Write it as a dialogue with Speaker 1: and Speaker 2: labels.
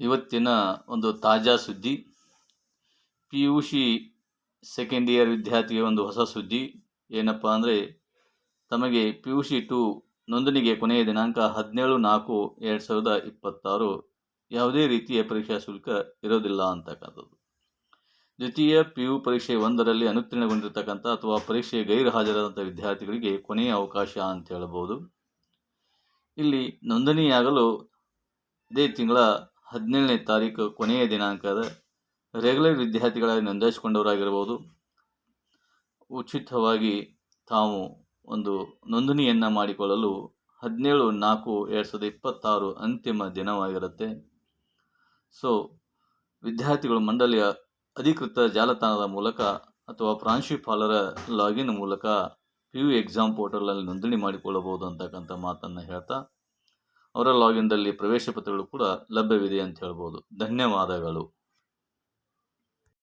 Speaker 1: ಇವತ್ತಿನ ಒಂದು ತಾಜಾ ಸುದ್ದಿ. P U C second year ವಿದ್ಯಾರ್ಥಿಗೆ ಒಂದು ಹೊಸ ಸುದ್ದಿ. ಏನಪ್ಪ ಅಂದರೆ, ತಮಗೆ ಪಿ ಯು ಸಿ 2 ನೋಂದಣಿಗೆ ಕೊನೆಯ ದಿನಾಂಕ 17/4/2026. ಯಾವುದೇ ರೀತಿಯ ಪರೀಕ್ಷಾ ಶುಲ್ಕ ಇರೋದಿಲ್ಲ ಅಂತಕ್ಕಂಥದ್ದು. ದ್ವಿತೀಯ ಪಿ ಯು ಪರೀಕ್ಷೆ 1ರಲ್ಲಿ ಅನುತ್ತೀರ್ಣಗೊಂಡಿರ್ತಕ್ಕಂಥ ಅಥವಾ ಪರೀಕ್ಷೆಗೆ ಗೈರು ಹಾಜರಾದಂಥ ವಿದ್ಯಾರ್ಥಿಗಳಿಗೆ ಕೊನೆಯ ಅವಕಾಶ ಅಂತ ಹೇಳ್ಬೋದು. ಇಲ್ಲಿ ನೋಂದಣಿಯಾಗಲು ಇದೇ ತಿಂಗಳ 17ನೇ ತಾರೀಕು ಕೊನೆಯ ದಿನಾಂಕದ. ರೆಗ್ಯುಲರ್ ವಿದ್ಯಾರ್ಥಿಗಳಾಗಿ ನೋಂದಾಯಿಸಿಕೊಂಡವರಾಗಿರ್ಬೋದು, ಉಚಿತವಾಗಿ ತಾವು ಒಂದು ನೋಂದಣಿಯನ್ನು ಮಾಡಿಕೊಳ್ಳಲು 17/4/2026 ಅಂತಿಮ ದಿನವಾಗಿರುತ್ತೆ. ಸೊ ವಿದ್ಯಾರ್ಥಿಗಳು ಮಂಡಳಿಯ ಅಧಿಕೃತ ಜಾಲತಾಣದ ಮೂಲಕ ಅಥವಾ ಪ್ರಾಂಶುಪಾಲರ ಲಾಗಿನ್ ಮೂಲಕ ಪಿ ಯು ಎಕ್ಸಾಮ್ ಪೋರ್ಟಲಲ್ಲಿ ನೋಂದಣಿ ಮಾಡಿಕೊಳ್ಳಬಹುದು ಅಂತಕ್ಕಂಥ ಮಾತನ್ನು ಹೇಳ್ತಾ, ಅವರ ಲಾಗಿನ್ದಲ್ಲಿ ಪ್ರವೇಶ ಪತ್ರಗಳು ಕೂಡ ಲಭ್ಯವಿದೆ ಅಂತ ಹೇಳ್ಬೋದು. ಧನ್ಯವಾದಗಳು.